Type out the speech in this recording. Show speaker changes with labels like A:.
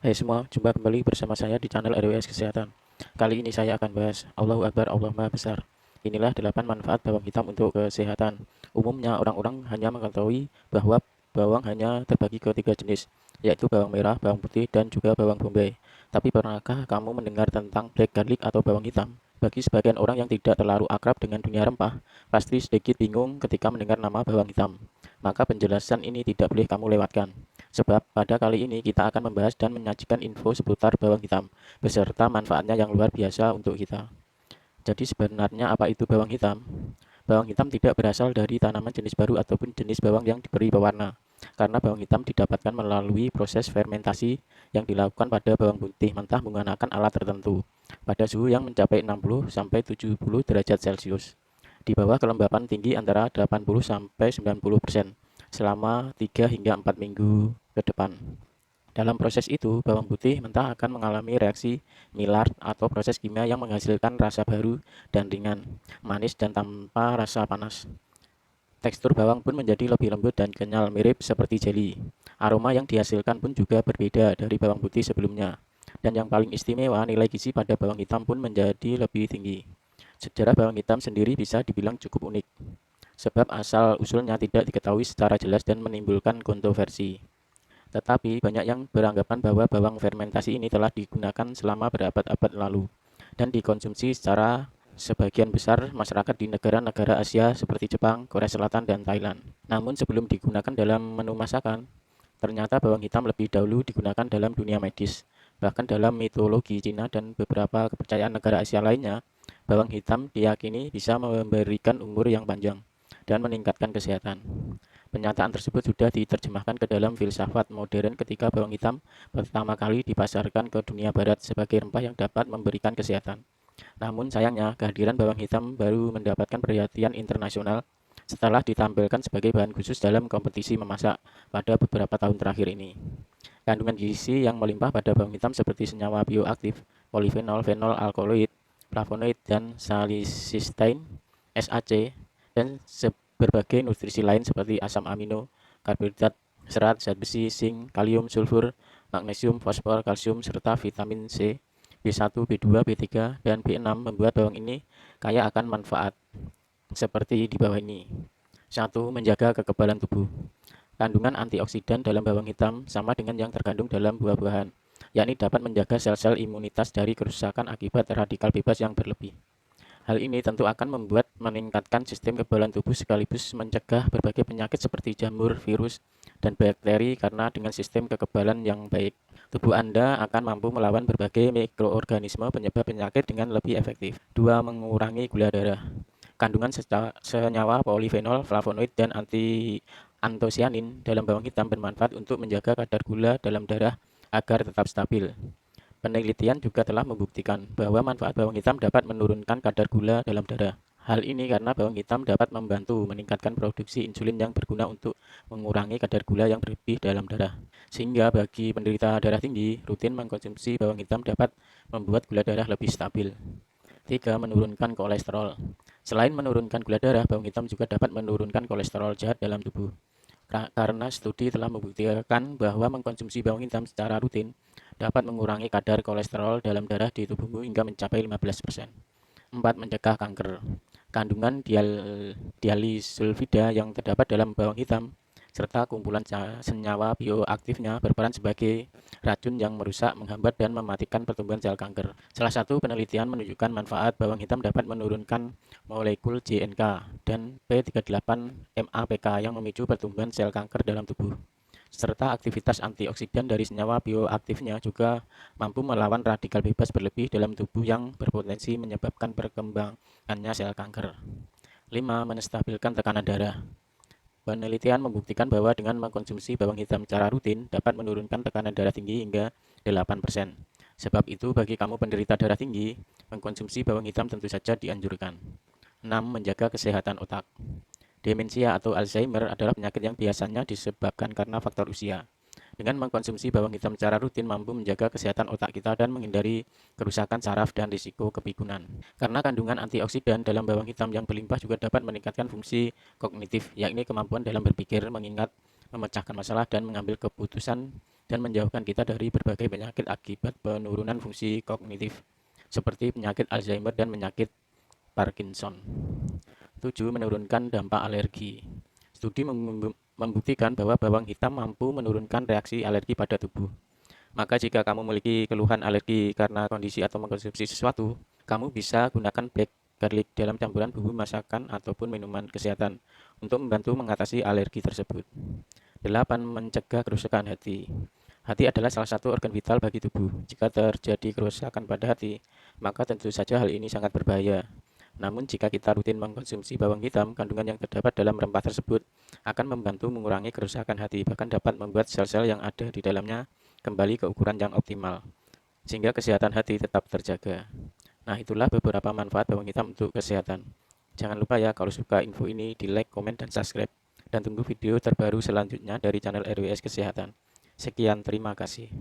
A: Hai semua, jumpa kembali bersama saya di channel RWS Kesehatan. Kali ini saya akan bahas Allahu Akbar, Allah Maha Besar. Inilah 8 manfaat bawang hitam untuk kesehatan. Umumnya orang-orang hanya mengetahui bahwa bawang hanya terbagi ke 3 jenis, yaitu bawang merah, bawang putih, dan juga bawang bombay. Tapi pernahkah kamu mendengar tentang black garlic atau bawang hitam? Bagi sebagian orang yang tidak terlalu akrab dengan dunia rempah, pasti sedikit bingung ketika mendengar nama bawang hitam. Maka penjelasan ini tidak boleh kamu lewatkan. Sebab pada kali ini kita akan membahas dan menyajikan info seputar bawang hitam, beserta manfaatnya yang luar biasa untuk kita. Jadi sebenarnya apa itu bawang hitam? Bawang hitam tidak berasal dari tanaman jenis baru ataupun jenis bawang yang diberi pewarna. Karena bawang hitam didapatkan melalui proses fermentasi yang dilakukan pada bawang putih mentah menggunakan alat tertentu pada suhu yang mencapai 60-70 derajat Celcius di bawah kelembapan tinggi antara 80-90% selama 3 hingga 4 minggu ke depan. Dalam proses itu, bawang putih mentah akan mengalami reaksi Maillard atau proses kimia yang menghasilkan rasa baru dan ringan, manis dan tanpa rasa panas. Tekstur bawang pun menjadi lebih lembut dan kenyal, mirip seperti jeli. Aroma yang dihasilkan pun juga berbeda dari bawang putih sebelumnya. Dan yang paling istimewa, nilai gizi pada bawang hitam pun menjadi lebih tinggi. Sejarah bawang hitam sendiri bisa dibilang cukup unik, sebab asal-usulnya tidak diketahui secara jelas dan menimbulkan kontroversi. Tetapi banyak yang beranggapan bahwa bawang fermentasi ini telah digunakan selama berabad-abad lalu dan dikonsumsi secara sebagian besar masyarakat di negara-negara Asia seperti Jepang, Korea Selatan, dan Thailand. Namun sebelum digunakan dalam menu masakan, ternyata bawang hitam lebih dahulu digunakan dalam dunia medis. Bahkan dalam mitologi Cina dan beberapa kepercayaan negara Asia lainnya, bawang hitam diyakini bisa memberikan umur yang panjang dan meningkatkan kesehatan. Pernyataan tersebut sudah diterjemahkan ke dalam filsafat modern ketika bawang hitam pertama kali dipasarkan ke dunia barat sebagai rempah yang dapat memberikan kesehatan. Namun sayangnya, kehadiran bawang hitam baru mendapatkan perhatian internasional setelah ditampilkan sebagai bahan khusus dalam kompetisi memasak pada beberapa tahun terakhir ini. Kandungan gizi yang melimpah pada bawang hitam seperti senyawa bioaktif, polifenol, fenol, alkaloid, flavonoid, dan salicistein, SAC, dan berbagai nutrisi lain seperti asam amino, karbohidrat, serat, zat besi, zinc, kalium, sulfur, magnesium, fosfor, kalsium, serta vitamin C, B1, B2, B3, dan B6 membuat bawang ini kaya akan manfaat seperti di bawah ini. 1. Menjaga kekebalan tubuh. Kandungan antioksidan dalam bawang hitam sama dengan yang terkandung dalam buah-buahan, yakni dapat menjaga sel-sel imunitas dari kerusakan akibat radikal bebas yang berlebih. Hal ini tentu akan membuat meningkatkan sistem kekebalan tubuh sekaligus mencegah berbagai penyakit seperti jamur, virus, dan bakteri karena dengan sistem kekebalan yang baik, tubuh Anda akan mampu melawan berbagai mikroorganisme penyebab penyakit dengan lebih efektif. 2. Mengurangi gula darah. Kandungan senyawa polifenol, flavonoid, dan antosianin dalam bawang hitam bermanfaat untuk menjaga kadar gula dalam darah agar tetap stabil. Penelitian juga telah membuktikan bahwa manfaat bawang hitam dapat menurunkan kadar gula dalam darah. Hal ini karena bawang hitam dapat membantu meningkatkan produksi insulin yang berguna untuk mengurangi kadar gula yang berlebih dalam darah. Sehingga bagi penderita darah tinggi, rutin mengkonsumsi bawang hitam dapat membuat gula darah lebih stabil. 3. Menurunkan kolesterol. Selain menurunkan gula darah, bawang hitam juga dapat menurunkan kolesterol jahat dalam tubuh. Karena studi telah membuktikan bahwa mengkonsumsi bawang hitam secara rutin dapat mengurangi kadar kolesterol dalam darah di tubuhmu hingga mencapai 15%. 4. Mencegah kanker. Kandungan dialisulfida yang terdapat dalam bawang hitam serta kumpulan senyawa bioaktifnya berperan sebagai racun yang merusak, menghambat, dan mematikan pertumbuhan sel kanker. Salah satu penelitian menunjukkan manfaat bawang hitam dapat menurunkan molekul JNK dan P38-MAPK yang memicu pertumbuhan sel kanker dalam tubuh. Serta aktivitas antioksidan dari senyawa bioaktifnya juga mampu melawan radikal bebas berlebih dalam tubuh yang berpotensi menyebabkan perkembangannya sel kanker. 5. Menstabilkan tekanan darah. Penelitian membuktikan bahwa dengan mengkonsumsi bawang hitam secara rutin dapat menurunkan tekanan darah tinggi hingga 8%. Sebab itu bagi kamu penderita darah tinggi, mengkonsumsi bawang hitam tentu saja dianjurkan. 6. Menjaga kesehatan otak. Demensia atau Alzheimer adalah penyakit yang biasanya disebabkan karena faktor usia. Dengan mengkonsumsi bawang hitam secara rutin mampu menjaga kesehatan otak kita dan menghindari kerusakan saraf dan risiko kepikunan. Karena kandungan antioksidan dalam bawang hitam yang berlimpah juga dapat meningkatkan fungsi kognitif, yakni kemampuan dalam berpikir, mengingat, memecahkan masalah dan mengambil keputusan, dan menjauhkan kita dari berbagai penyakit akibat penurunan fungsi kognitif seperti penyakit Alzheimer dan penyakit Parkinson. 7. Menurunkan dampak alergi. Studi membuktikan bahwa bawang hitam mampu menurunkan reaksi alergi pada tubuh. Maka jika kamu memiliki keluhan alergi karena kondisi atau mengkonsumsi sesuatu, kamu bisa gunakan black garlic dalam campuran bumbu masakan ataupun minuman kesehatan untuk membantu mengatasi alergi tersebut. 8. Mencegah kerusakan hati. Hati adalah salah satu organ vital bagi tubuh. Jika terjadi kerusakan pada hati, maka tentu saja hal ini sangat berbahaya. Namun jika kita rutin mengkonsumsi bawang hitam, kandungan yang terdapat dalam rempah tersebut akan membantu mengurangi kerusakan hati, bahkan dapat membuat sel-sel yang ada di dalamnya kembali ke ukuran yang optimal, sehingga kesehatan hati tetap terjaga. Nah, itulah beberapa manfaat bawang hitam untuk kesehatan. Jangan lupa ya, kalau suka info ini, di like, komen, dan subscribe. Dan tunggu video terbaru selanjutnya dari channel RWS Kesehatan. Sekian, terima kasih.